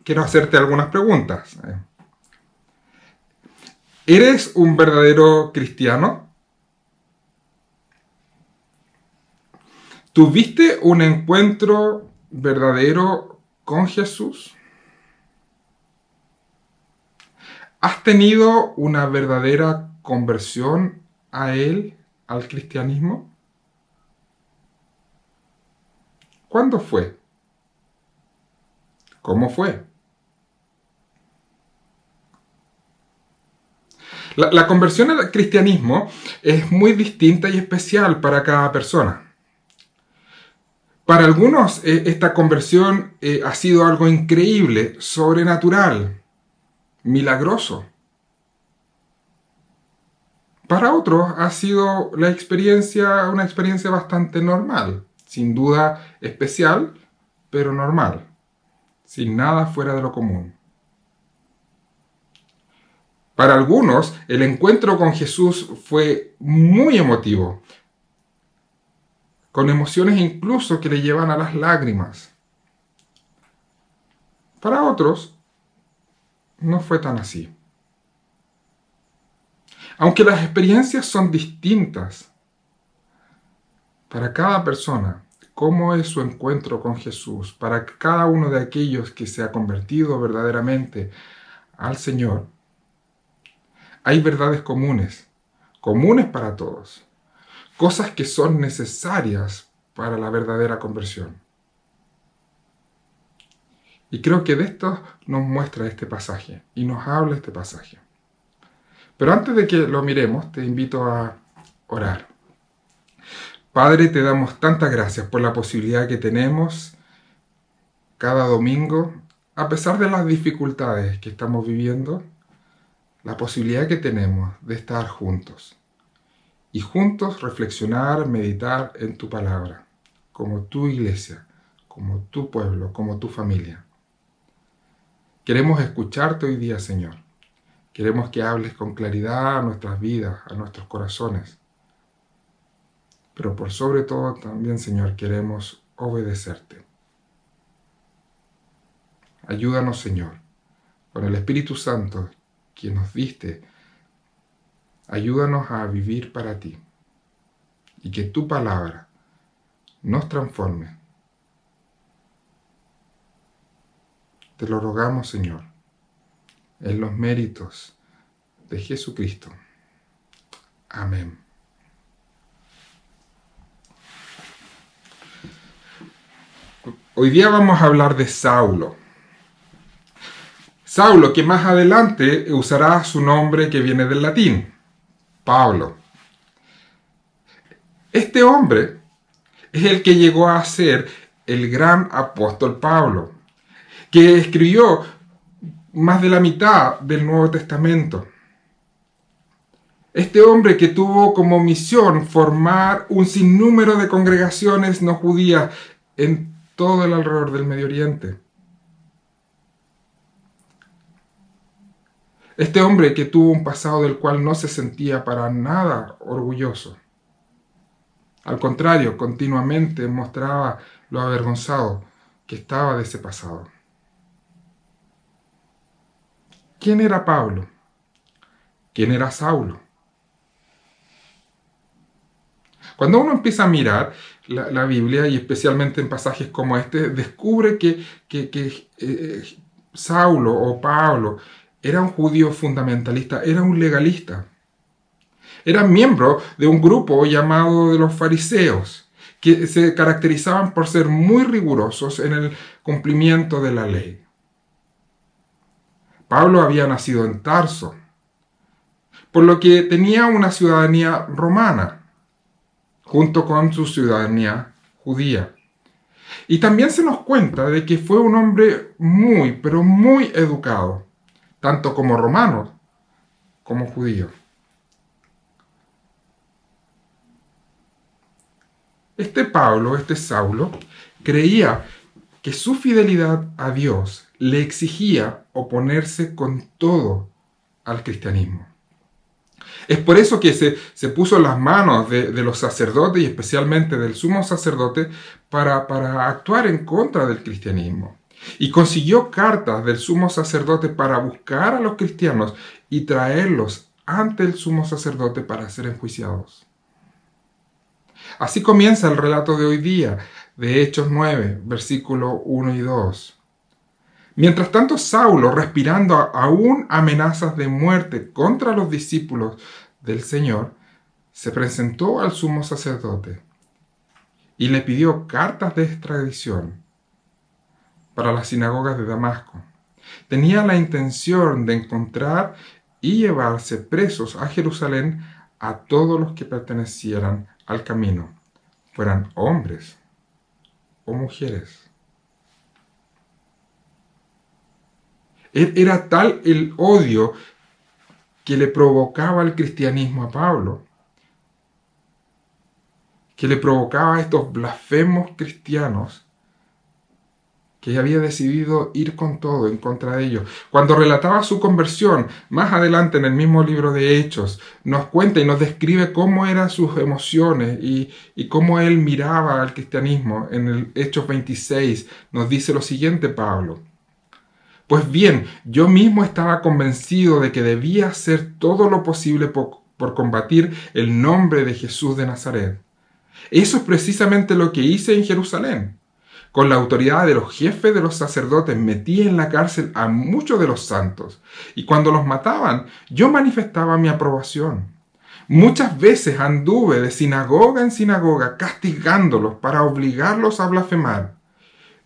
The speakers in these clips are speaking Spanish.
quiero hacerte algunas preguntas. ¿Eres un verdadero cristiano? ¿Tuviste un encuentro verdadero con Jesús? ¿Has tenido una verdadera conversión a Él, al cristianismo? ¿Cuándo fue? ¿Cómo fue? La conversión al cristianismo es muy distinta y especial para cada persona. Para algunos esta conversión ha sido algo increíble, sobrenatural, milagroso. Para otros ha sido una experiencia bastante normal, sin duda especial, pero normal, sin nada fuera de lo común. Para algunos, el encuentro con Jesús fue muy emotivo, con emociones incluso que le llevan a las lágrimas. Para otros, no fue tan así. Aunque las experiencias son distintas, para cada persona, cómo es su encuentro con Jesús, para cada uno de aquellos que se ha convertido verdaderamente al Señor, hay verdades comunes para todos, cosas que son necesarias para la verdadera conversión. Y creo que de esto nos muestra este pasaje y nos habla este pasaje. Pero antes de que lo miremos, te invito a orar. Padre, te damos tantas gracias por la posibilidad que tenemos cada domingo, a pesar de las dificultades que estamos viviendo, la posibilidad que tenemos de estar juntos y juntos reflexionar, meditar en tu palabra, como tu iglesia, como tu pueblo, como tu familia. Queremos escucharte hoy día, Señor. Queremos que hables con claridad a nuestras vidas, a nuestros corazones. Pero por sobre todo también, Señor, queremos obedecerte. Ayúdanos, Señor, con el Espíritu Santo que nos diste. Ayúdanos a vivir para ti y que tu palabra nos transforme. Te lo rogamos, Señor, en los méritos de Jesucristo. Amén. Hoy día vamos a hablar de Saulo. Saulo, que más adelante usará su nombre que viene del latín, Pablo. Este hombre es el que llegó a ser el gran apóstol Pablo, que escribió más de la mitad del Nuevo Testamento. Este hombre que tuvo como misión formar un sinnúmero de congregaciones no judías en todo el alrededor del Medio Oriente. Este hombre que tuvo un pasado del cual no se sentía para nada orgulloso. Al contrario, continuamente mostraba lo avergonzado que estaba de ese pasado. ¿Quién era Pablo? ¿Quién era Saulo? Cuando uno empieza a mirar la Biblia, y especialmente en pasajes como este, descubre que Saulo o Pablo era un judío fundamentalista, era un legalista. Era miembro de un grupo llamado de los fariseos, que se caracterizaban por ser muy rigurosos en el cumplimiento de la ley. Pablo había nacido en Tarso, por lo que tenía una ciudadanía romana, junto con su ciudadanía judía. Y también se nos cuenta de que fue un hombre muy, pero muy educado, tanto como romano como judío. Este Saulo, creía que su fidelidad a Dios le exigía oponerse con todo al cristianismo. Es por eso que se puso en las manos de los sacerdotes y especialmente del sumo sacerdote para actuar en contra del cristianismo. y consiguió cartas del sumo sacerdote para buscar a los cristianos y traerlos ante el sumo sacerdote para ser enjuiciados. Así comienza el relato de hoy día, de Hechos 9, versículos 1 y 2. Mientras tanto, Saulo, respirando aún amenazas de muerte contra los discípulos del Señor, se presentó al sumo sacerdote y le pidió cartas de extradición para las sinagogas de Damasco. Tenía la intención de encontrar y llevarse presos a Jerusalén a todos los que pertenecieran al camino, fueran hombres o mujeres. Era tal el odio que le provocaba el cristianismo a Pablo, que le provocaba a estos blasfemos cristianos, que había decidido ir con todo en contra de ellos. Cuando relataba su conversión, más adelante en el mismo libro de Hechos, nos cuenta y nos describe cómo eran sus emociones y cómo él miraba al cristianismo. En el Hechos 26 nos dice lo siguiente Pablo: pues bien, yo mismo estaba convencido de que debía hacer todo lo posible por combatir el nombre de Jesús de Nazaret. Eso es precisamente lo que hice en Jerusalén. Con la autoridad de los jefes de los sacerdotes metí en la cárcel a muchos de los santos, y cuando los mataban, yo manifestaba mi aprobación. Muchas veces anduve de sinagoga en sinagoga castigándolos para obligarlos a blasfemar.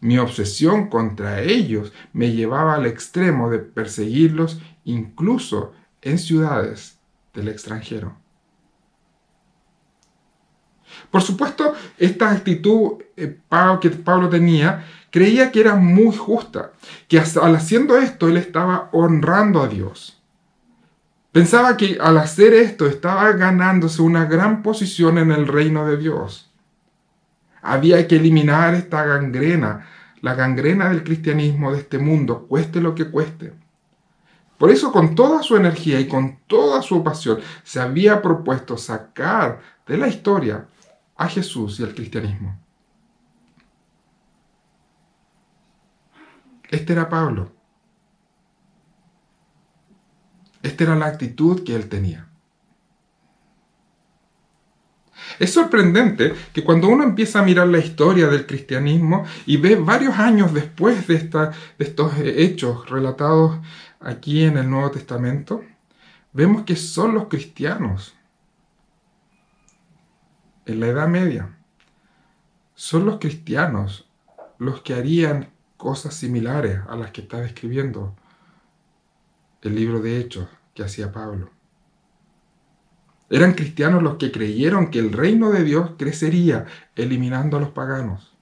Mi obsesión contra ellos me llevaba al extremo de perseguirlos incluso en ciudades del extranjero. Por supuesto, esta actitud que Pablo tenía, creía que era muy justa, que al haciendo esto él estaba honrando a Dios. Pensaba que al hacer esto estaba ganándose una gran posición en el reino de Dios. Había que eliminar esta gangrena, la gangrena del cristianismo de este mundo, cueste lo que cueste. Por eso, con toda su energía y con toda su pasión, se había propuesto sacar de la historia a Jesús y al cristianismo. Este era Pablo. Esta era la actitud que él tenía. Es sorprendente que cuando uno empieza a mirar la historia del cristianismo y ve varios años después de estos hechos relatados aquí en el Nuevo Testamento, vemos que son los cristianos en la Edad Media. Son los cristianos los que harían cosas similares a las que está describiendo el libro de Hechos que hacía Pablo. Eran cristianos los que creyeron que el reino de Dios crecería eliminando a los paganos,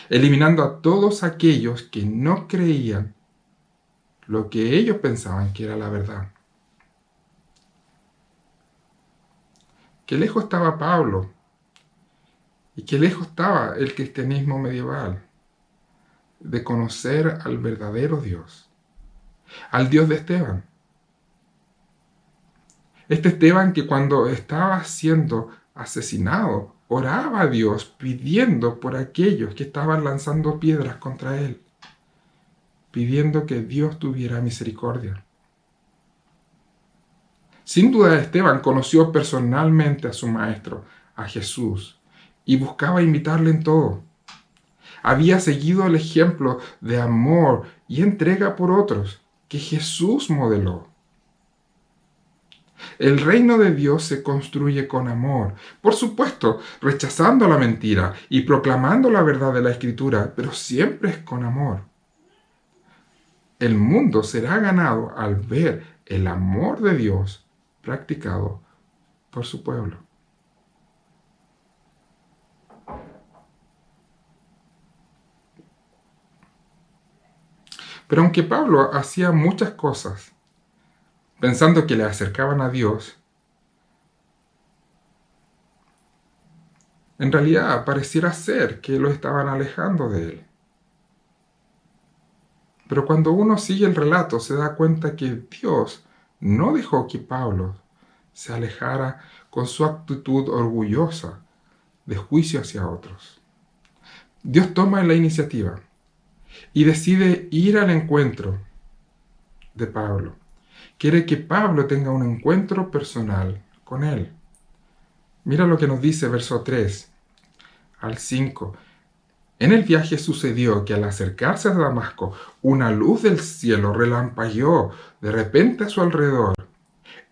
eliminando a todos aquellos que no creían lo que ellos pensaban que era la verdad. Qué lejos estaba Pablo y qué lejos estaba el cristianismo medieval de conocer al verdadero Dios, al Dios de Esteban. Este Esteban que cuando estaba siendo asesinado, oraba a Dios pidiendo por aquellos que estaban lanzando piedras contra él, pidiendo que Dios tuviera misericordia. Sin duda Esteban conoció personalmente a su maestro, a Jesús, y buscaba imitarle en todo. Había seguido el ejemplo de amor y entrega por otros que Jesús modeló. El reino de Dios se construye con amor, por supuesto, rechazando la mentira y proclamando la verdad de la Escritura, pero siempre es con amor. El mundo será ganado al ver el amor de Dios practicado por su pueblo. Pero aunque Pablo hacía muchas cosas pensando que le acercaban a Dios, en realidad pareciera ser que lo estaban alejando de él. Pero cuando uno sigue el relato se da cuenta que Dios no dejó que Pablo se alejara con su actitud orgullosa de juicio hacia otros. Dios toma la iniciativa y decide ir al encuentro de Pablo. Quiere que Pablo tenga un encuentro personal con él. Mira lo que nos dice verso 3 al 5. En el viaje sucedió que al acercarse a Damasco, una luz del cielo relampagueó de repente a su alrededor.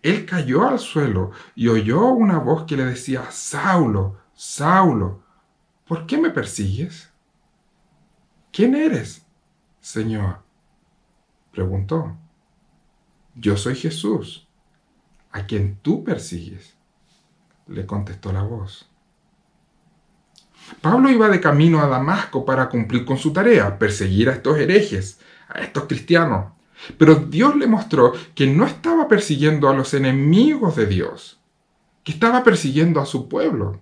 Él cayó al suelo y oyó una voz que le decía: Saulo, Saulo, ¿por qué me persigues? ¿Quién eres, Señor? Preguntó. Yo soy Jesús, a quien tú persigues, le contestó la voz. Pablo iba de camino a Damasco para cumplir con su tarea, perseguir a estos herejes, a estos cristianos. Pero Dios le mostró que no estaba persiguiendo a los enemigos de Dios, que estaba persiguiendo a su pueblo,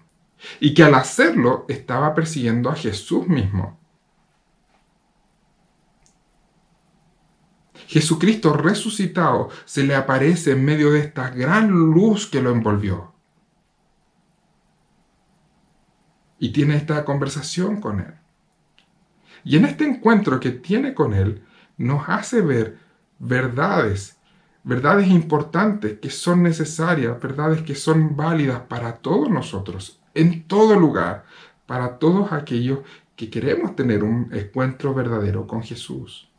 y que al hacerlo estaba persiguiendo a Jesús mismo. Jesucristo resucitado se le aparece en medio de esta gran luz que lo envolvió. Y tiene esta conversación con él. Y en este encuentro que tiene con él, nos hace ver verdades importantes que son necesarias, verdades que son válidas para todos nosotros, en todo lugar, para todos aquellos que queremos tener un encuentro verdadero con Jesús.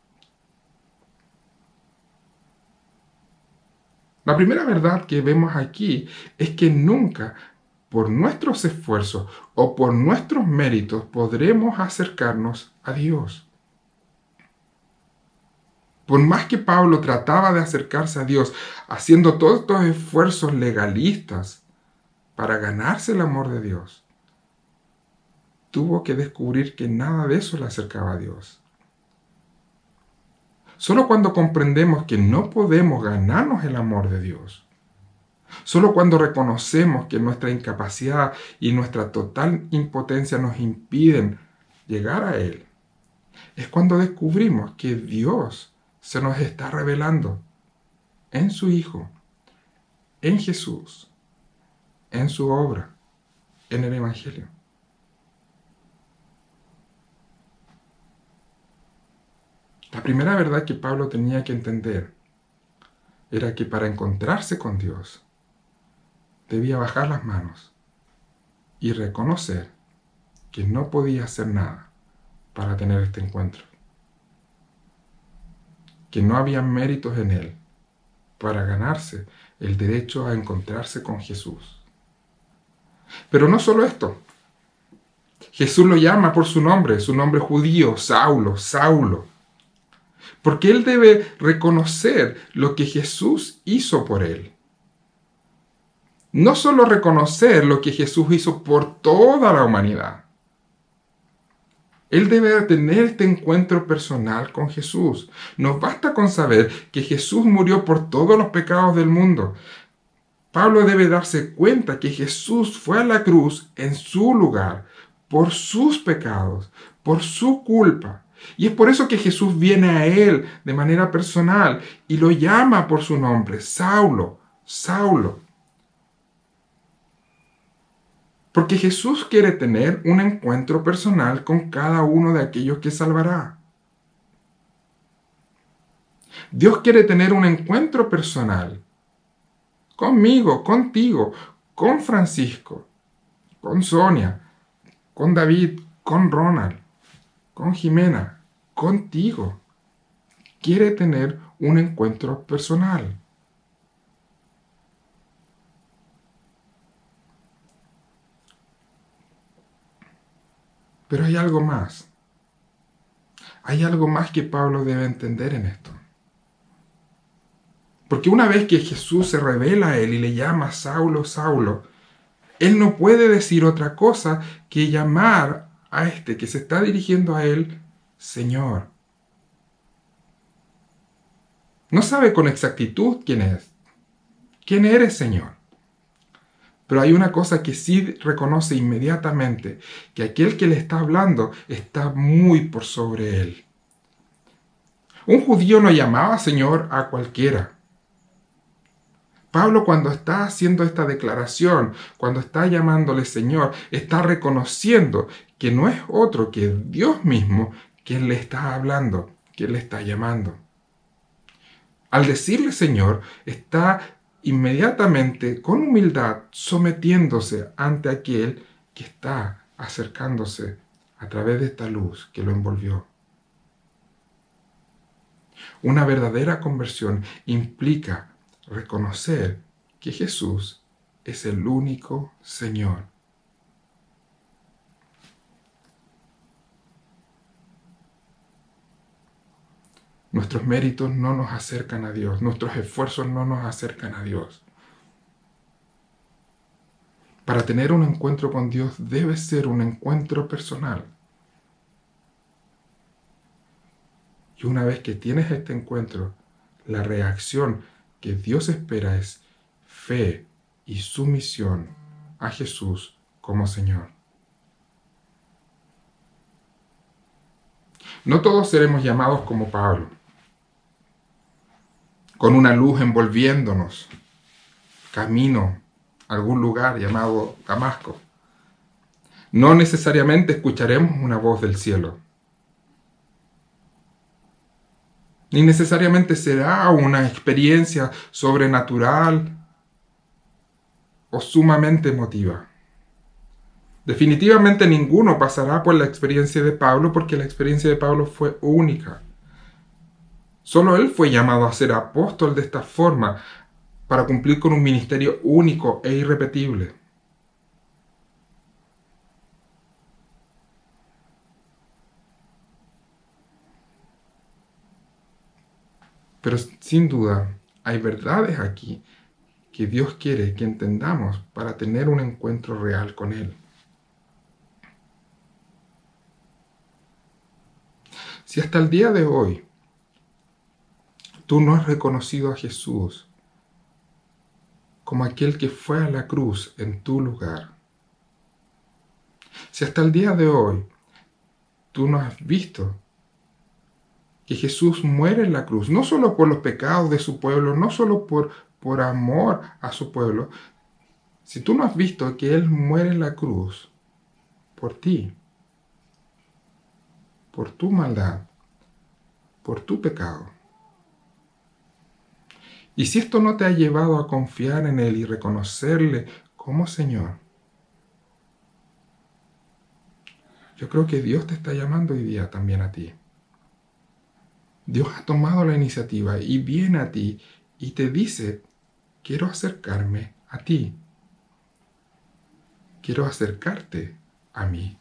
La primera verdad que vemos aquí es que nunca, por nuestros esfuerzos o por nuestros méritos, podremos acercarnos a Dios. Por más que Pablo trataba de acercarse a Dios, haciendo todos estos esfuerzos legalistas para ganarse el amor de Dios, tuvo que descubrir que nada de eso le acercaba a Dios. Solo cuando comprendemos que no podemos ganarnos el amor de Dios, solo cuando reconocemos que nuestra incapacidad y nuestra total impotencia nos impiden llegar a Él, es cuando descubrimos que Dios se nos está revelando en su Hijo, en Jesús, en su obra, en el Evangelio. La primera verdad que Pablo tenía que entender era que para encontrarse con Dios debía bajar las manos y reconocer que no podía hacer nada para tener este encuentro, que no había méritos en él para ganarse el derecho a encontrarse con Jesús. Pero no solo esto. Jesús lo llama por su nombre judío, Saulo, Saulo. Porque él debe reconocer lo que Jesús hizo por él. No solo reconocer lo que Jesús hizo por toda la humanidad. Él debe tener este encuentro personal con Jesús. Nos basta con saber que Jesús murió por todos los pecados del mundo. Pablo debe darse cuenta que Jesús fue a la cruz en su lugar, por sus pecados, por su culpa. Y es por eso que Jesús viene a él de manera personal y lo llama por su nombre, Saulo, Saulo. Porque Jesús quiere tener un encuentro personal con cada uno de aquellos que salvará. Dios quiere tener un encuentro personal conmigo, contigo, con Francisco, con Sonia, con David, con Ronald, con Jimena, contigo. Quiere tener un encuentro personal. Pero hay algo más. Hay algo más que Pablo debe entender en esto. Porque una vez que Jesús se revela a él y le llama Saulo, Saulo, él no puede decir otra cosa que llamar a este que se está dirigiendo a él, Señor. No sabe con exactitud quién es. ¿Quién eres, Señor? Pero hay una cosa que sí reconoce inmediatamente, que aquel que le está hablando está muy por sobre él. Un judío no llamaba Señor a cualquiera. Pablo, cuando está haciendo esta declaración, cuando está llamándole Señor, está reconociendo que no es otro que Dios mismo que Él le está hablando, que Él le está llamando. Al decirle Señor, está inmediatamente, con humildad, sometiéndose ante aquel que está acercándose a través de esta luz que lo envolvió. Una verdadera conversión implica reconocer que Jesús es el único Señor. Nuestros méritos no nos acercan a Dios, nuestros esfuerzos no nos acercan a Dios. Para tener un encuentro con Dios debe ser un encuentro personal. Y una vez que tienes este encuentro, la reacción que Dios espera es fe y sumisión a Jesús como Señor. No todos seremos llamados como Pablo, con una luz envolviéndonos, camino a algún lugar llamado Damasco. No necesariamente escucharemos una voz del cielo, ni necesariamente será una experiencia sobrenatural o sumamente emotiva. Definitivamente ninguno pasará por la experiencia de Pablo porque la experiencia de Pablo fue única. Solo él fue llamado a ser apóstol de esta forma para cumplir con un ministerio único e irrepetible. Pero sin duda hay verdades aquí que Dios quiere que entendamos para tener un encuentro real con Él. Si hasta el día de hoy tú no has reconocido a Jesús como aquel que fue a la cruz en tu lugar, si hasta el día de hoy tú no has visto que Jesús muere en la cruz, no solo por los pecados de su pueblo, no solo por amor a su pueblo, si tú no has visto que Él muere en la cruz por ti, por tu maldad, por tu pecado, y si esto no te ha llevado a confiar en Él y reconocerle como Señor, yo creo que Dios te está llamando hoy día también a ti. Dios ha tomado la iniciativa y viene a ti y te dice, quiero acercarme a ti. Quiero acercarte a mí.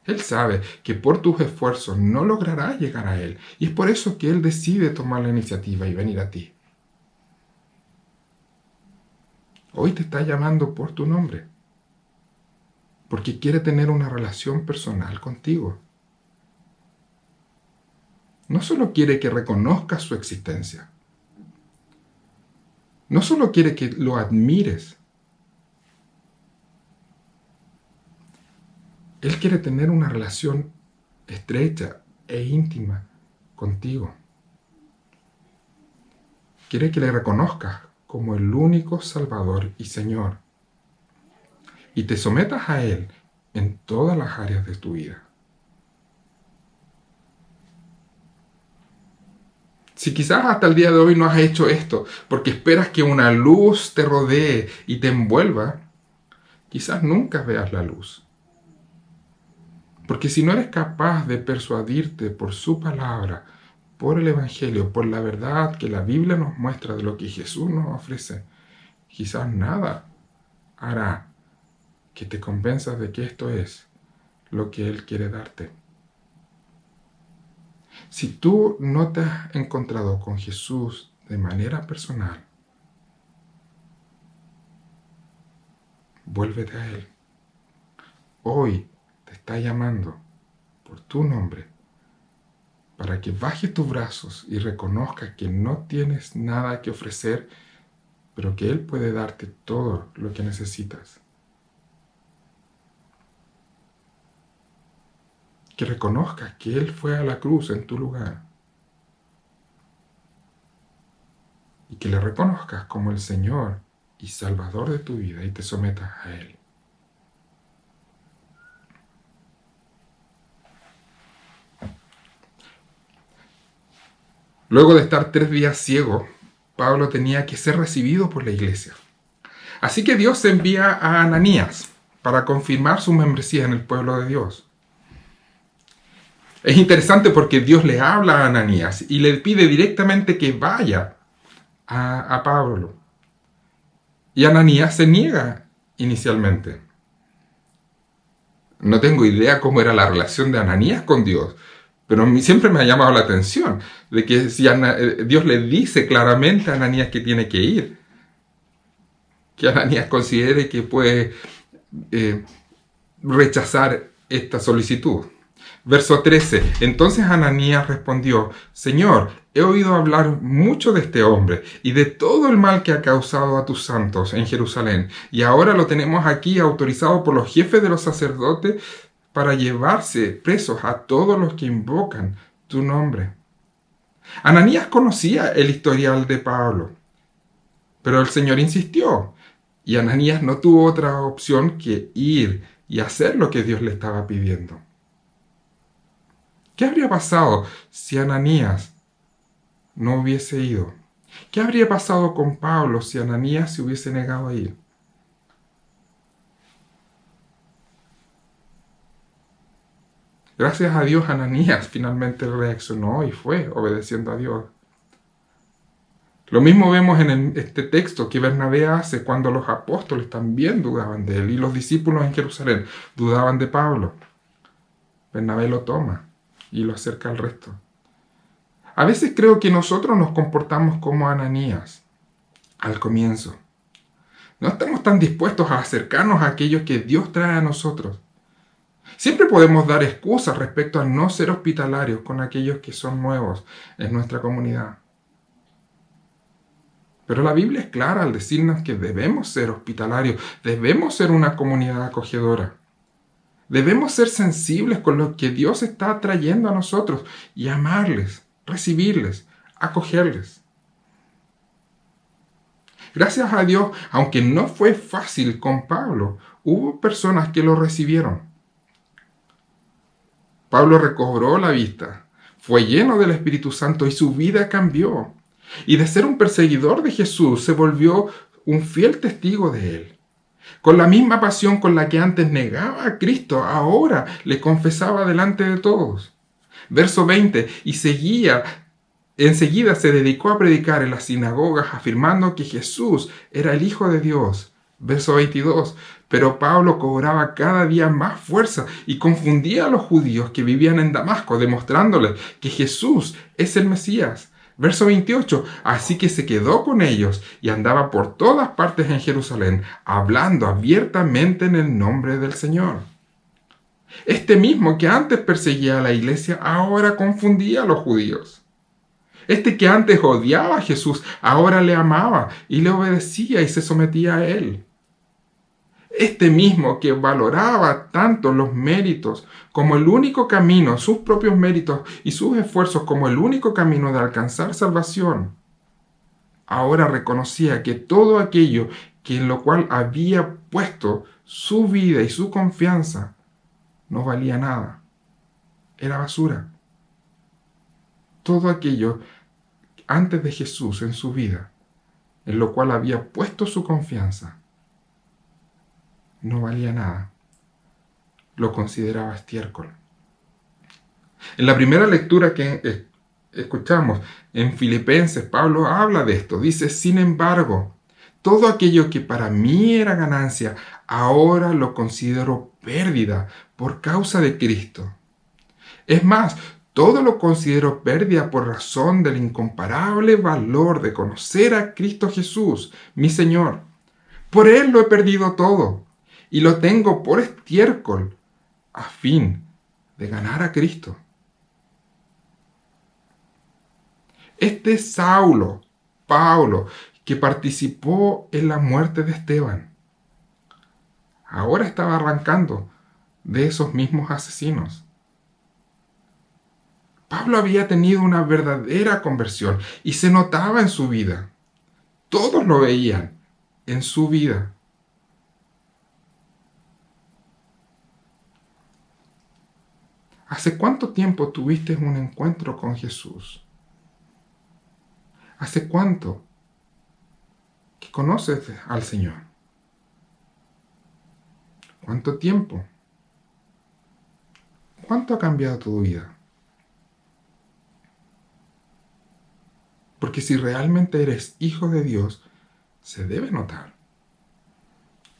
Él sabe que por tus esfuerzos no lograrás llegar a Él. Y es por eso que Él decide tomar la iniciativa y venir a ti. Hoy te está llamando por tu nombre. Porque quiere tener una relación personal contigo. No solo quiere que reconozcas su existencia. No solo quiere que lo admires. Él quiere tener una relación estrecha e íntima contigo. Quiere que le reconozcas como el único Salvador y Señor. Y te sometas a Él en todas las áreas de tu vida. Si quizás hasta el día de hoy no has hecho esto porque esperas que una luz te rodee y te envuelva, quizás nunca veas la luz. Porque si no eres capaz de persuadirte por su palabra, por el Evangelio, por la verdad que la Biblia nos muestra de lo que Jesús nos ofrece, quizás nada hará que te convenzas de que esto es lo que Él quiere darte. Si tú no te has encontrado con Jesús de manera personal, vuélvete a Él. Hoy te está llamando por tu nombre para que bajes tus brazos y reconozcas que no tienes nada que ofrecer, pero que Él puede darte todo lo que necesitas. Que reconozcas que Él fue a la cruz en tu lugar. Y que le reconozcas como el Señor y Salvador de tu vida y te sometas a Él. Luego de estar 3 días ciego, Pablo tenía que ser recibido por la iglesia. Así que Dios envía a Ananías para confirmar su membresía en el pueblo de Dios. Es interesante porque Dios le habla a Ananías y le pide directamente que vaya a Pablo. Y Ananías se niega inicialmente. No tengo idea cómo era la relación de Ananías con Dios, pero siempre me ha llamado la atención de que si Dios le dice claramente a Ananías que tiene que ir, que Ananías considere que puede rechazar esta solicitud. Verso 13. Entonces Ananías respondió: Señor, he oído hablar mucho de este hombre y de todo el mal que ha causado a tus santos en Jerusalén, y ahora lo tenemos aquí autorizado por los jefes de los sacerdotes para llevarse presos a todos los que invocan tu nombre. Ananías conocía el historial de Pablo, pero el Señor insistió, y Ananías no tuvo otra opción que ir y hacer lo que Dios le estaba pidiendo. ¿Qué habría pasado si Ananías no hubiese ido? ¿Qué habría pasado con Pablo si Ananías se hubiese negado a ir? Gracias a Dios, Ananías finalmente reaccionó y fue obedeciendo a Dios. Lo mismo vemos en este texto que Bernabé hace cuando los apóstoles también dudaban de él y los discípulos en Jerusalén dudaban de Pablo. Bernabé lo toma y lo acerca al resto. A veces creo que nosotros nos comportamos como Ananías al comienzo. No estamos tan dispuestos a acercarnos a aquellos que Dios trae a nosotros. Siempre podemos dar excusas respecto a no ser hospitalarios con aquellos que son nuevos en nuestra comunidad. Pero la Biblia es clara al decirnos que debemos ser hospitalarios, debemos ser una comunidad acogedora. Debemos ser sensibles con lo que Dios está trayendo a nosotros y amarles, recibirles, acogerles. Gracias a Dios, aunque no fue fácil con Pablo, hubo personas que lo recibieron. Pablo recobró la vista, fue lleno del Espíritu Santo y su vida cambió. Y de ser un perseguidor de Jesús se volvió un fiel testigo de él. Con la misma pasión con la que antes negaba a Cristo, ahora le confesaba delante de todos. Verso 20, enseguida se dedicó a predicar en las sinagogas afirmando que Jesús era el Hijo de Dios. Verso 22, pero Pablo cobraba cada día más fuerza y confundía a los judíos que vivían en Damasco, demostrándoles que Jesús es el Mesías. Verso 28, así que se quedó con ellos y andaba por todas partes en Jerusalén, hablando abiertamente en el nombre del Señor. Este mismo que antes perseguía a la iglesia, ahora confundía a los judíos. Este que antes odiaba a Jesús, ahora le amaba y le obedecía y se sometía a él. Este mismo que valoraba tanto los méritos como el único camino, sus propios méritos y sus esfuerzos como el único camino de alcanzar salvación, ahora reconocía que todo aquello en lo cual había puesto su vida y su confianza no valía nada. Era basura. Todo aquello antes de Jesús en su vida, en lo cual había puesto su confianza, no valía nada. Lo consideraba estiércol. En la primera lectura que escuchamos en Filipenses, Pablo habla de esto. Dice, sin embargo, todo aquello que para mí era ganancia, ahora lo considero pérdida por causa de Cristo. Es más, todo lo considero pérdida por razón del incomparable valor de conocer a Cristo Jesús, mi Señor. Por Él lo he perdido todo y lo tengo por estiércol a fin de ganar a Cristo. Este Saulo, Pablo, que participó en la muerte de Esteban, ahora estaba arrancando de esos mismos asesinos. Pablo había tenido una verdadera conversión y se notaba en su vida. Todos lo veían en su vida. ¿Hace cuánto tiempo tuviste un encuentro con Jesús? ¿Hace cuánto que conoces al Señor? ¿Cuánto tiempo? ¿Cuánto ha cambiado tu vida? Porque si realmente eres hijo de Dios, se debe notar.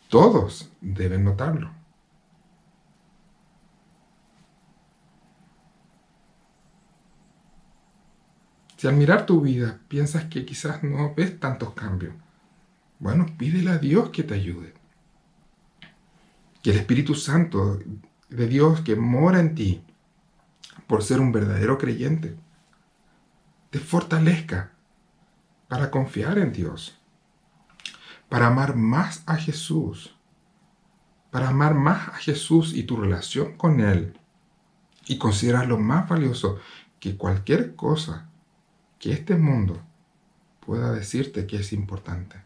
Todos deben notarlo. Si al mirar tu vida piensas que quizás no ves tantos cambios, bueno, pídele a Dios que te ayude. Que el Espíritu Santo de Dios que mora en ti, por ser un verdadero creyente, te fortalezca para confiar en Dios, para amar más a Jesús, para amar más a Jesús y tu relación con Él, y considerarlo más valioso que cualquier cosa que este mundo pueda decirte que es importante.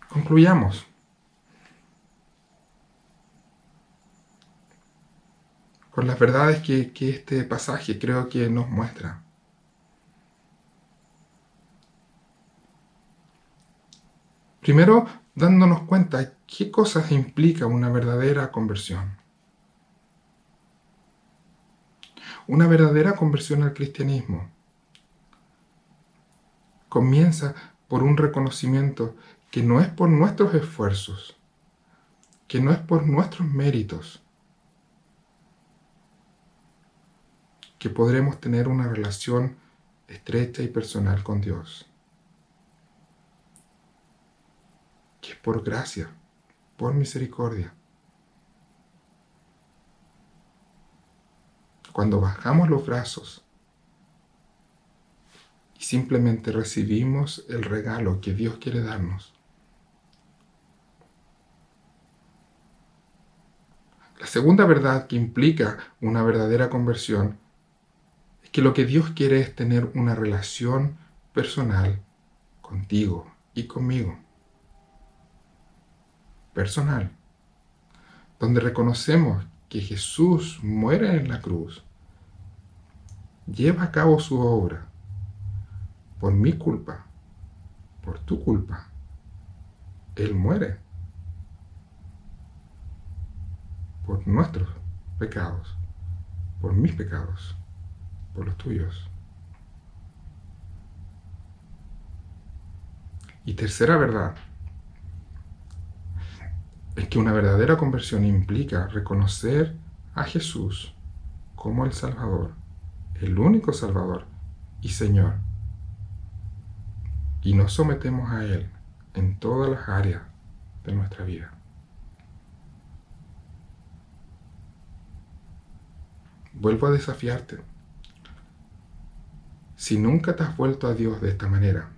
Concluyamos. Con las verdades que este pasaje creo que nos muestra. Primero, dándonos cuenta qué cosas implica una verdadera conversión. Una verdadera conversión al cristianismo comienza por un reconocimiento que no es por nuestros esfuerzos, que no es por nuestros méritos, que podremos tener una relación estrecha y personal con Dios. Que es por gracia, por misericordia. Cuando bajamos los brazos y simplemente recibimos el regalo que Dios quiere darnos. La segunda verdad que implica una verdadera conversión es que lo que Dios quiere es tener una relación personal contigo y conmigo. Personal. Donde reconocemos que Jesús muere en la cruz, lleva a cabo su obra por mi culpa, por tu culpa. Él muere por nuestros pecados, por mis pecados, por los tuyos. Y tercera verdad es que una verdadera conversión implica reconocer a Jesús como el Salvador, el único Salvador y Señor. Y nos sometemos a Él en todas las áreas de nuestra vida. Vuelvo a desafiarte. Si nunca te has vuelto a Dios de esta manera,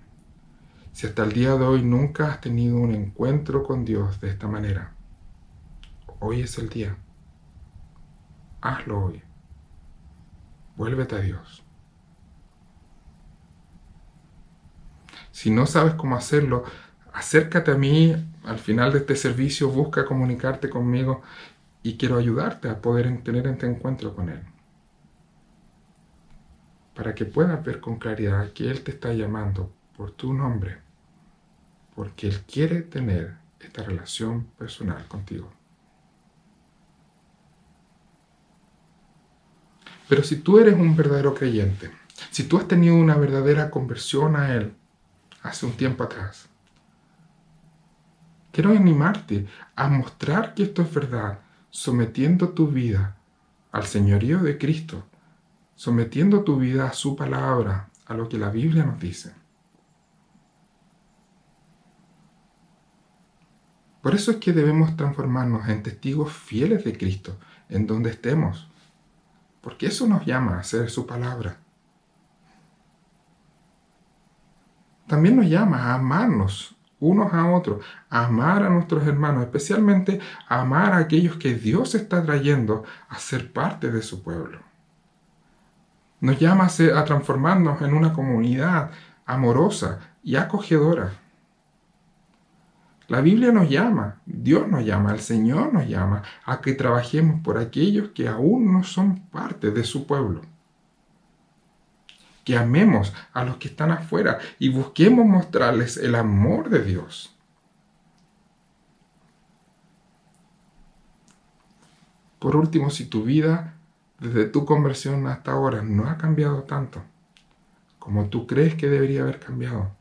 si hasta el día de hoy nunca has tenido un encuentro con Dios de esta manera, hoy es el día. Hazlo hoy. Vuélvete a Dios. Si no sabes cómo hacerlo, acércate a mí al final de este servicio, busca comunicarte conmigo y quiero ayudarte a poder tener este encuentro con Él. Para que puedas ver con claridad que Él te está llamando por tu nombre, porque Él quiere tener esta relación personal contigo. Pero si tú eres un verdadero creyente, si tú has tenido una verdadera conversión a Él hace un tiempo atrás, quiero animarte a mostrar que esto es verdad, sometiendo tu vida al señorío de Cristo, sometiendo tu vida a su palabra, a lo que la Biblia nos dice. Por eso es que debemos transformarnos en testigos fieles de Cristo, en donde estemos, porque eso nos llama a hacer su palabra. También nos llama a amarnos unos a otros, a amar a nuestros hermanos, especialmente a amar a aquellos que Dios está trayendo a ser parte de su pueblo. Nos llama a transformarnos en una comunidad amorosa y acogedora. La Biblia nos llama, Dios nos llama, el Señor nos llama a que trabajemos por aquellos que aún no son parte de su pueblo. Que amemos a los que están afuera y busquemos mostrarles el amor de Dios. Por último, si tu vida desde tu conversión hasta ahora no ha cambiado tanto como tú crees que debería haber cambiado,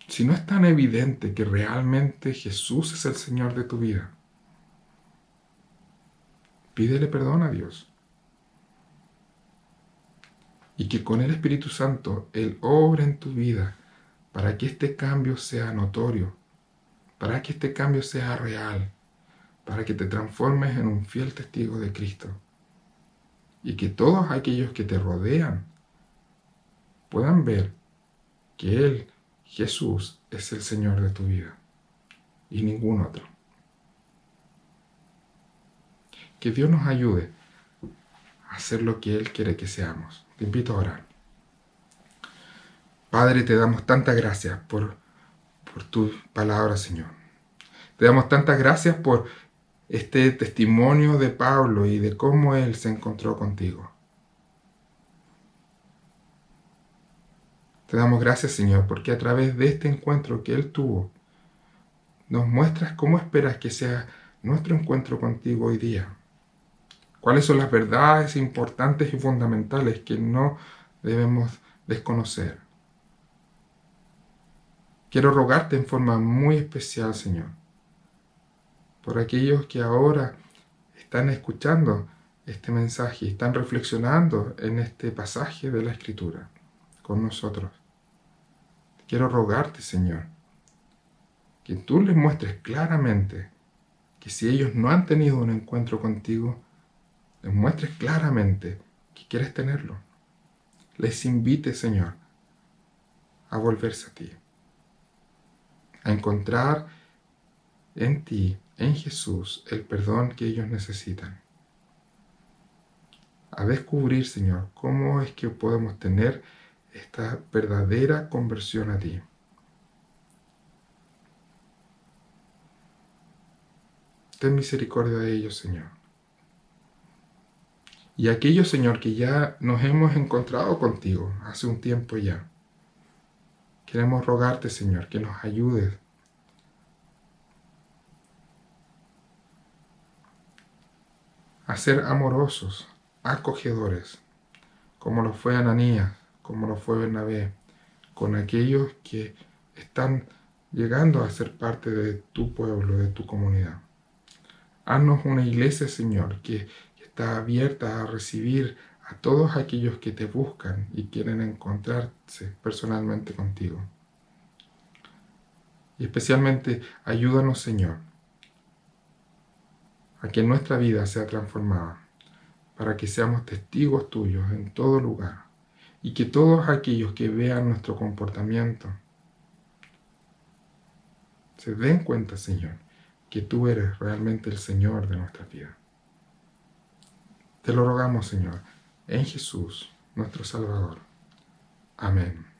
si no es tan evidente que realmente Jesús es el Señor de tu vida, pídele perdón a Dios. Y que con el Espíritu Santo Él obre en tu vida para que este cambio sea notorio, para que este cambio sea real, para que te transformes en un fiel testigo de Cristo. Y que todos aquellos que te rodean puedan ver que Él, Jesús, es el Señor de tu vida y ningún otro. Que Dios nos ayude a hacer lo que Él quiere que seamos. Te invito a orar. Padre, te damos tantas gracias por tu palabra, Señor. Te damos tantas gracias por este testimonio de Pablo y de cómo él se encontró contigo. Te damos gracias, Señor, porque a través de este encuentro que él tuvo, nos muestras cómo esperas que sea nuestro encuentro contigo hoy día. Cuáles son las verdades importantes y fundamentales que no debemos desconocer. Quiero rogarte en forma muy especial, Señor, por aquellos que ahora están escuchando este mensaje y están reflexionando en este pasaje de la Escritura con nosotros. Quiero rogarte, Señor, que tú les muestres claramente que si ellos no han tenido un encuentro contigo, les muestres claramente que quieres tenerlo. Les invite, Señor, a volverse a ti, a encontrar en ti, en Jesús, el perdón que ellos necesitan. A descubrir, Señor, cómo es que podemos tener esta verdadera conversión a ti. Ten misericordia de ellos, Señor. Y aquellos, Señor, que ya nos hemos encontrado contigo hace un tiempo ya, queremos rogarte, Señor, que nos ayudes a ser amorosos, acogedores, como lo fue Ananías, como lo fue Bernabé, con aquellos que están llegando a ser parte de tu pueblo, de tu comunidad. Haznos una iglesia, Señor, que está abierta a recibir a todos aquellos que te buscan y quieren encontrarse personalmente contigo. Y especialmente ayúdanos, Señor, a que nuestra vida sea transformada, para que seamos testigos tuyos en todo lugar, y que todos aquellos que vean nuestro comportamiento se den cuenta, Señor, que tú eres realmente el Señor de nuestra vida. Te lo rogamos, Señor, en Jesús, nuestro Salvador. Amén.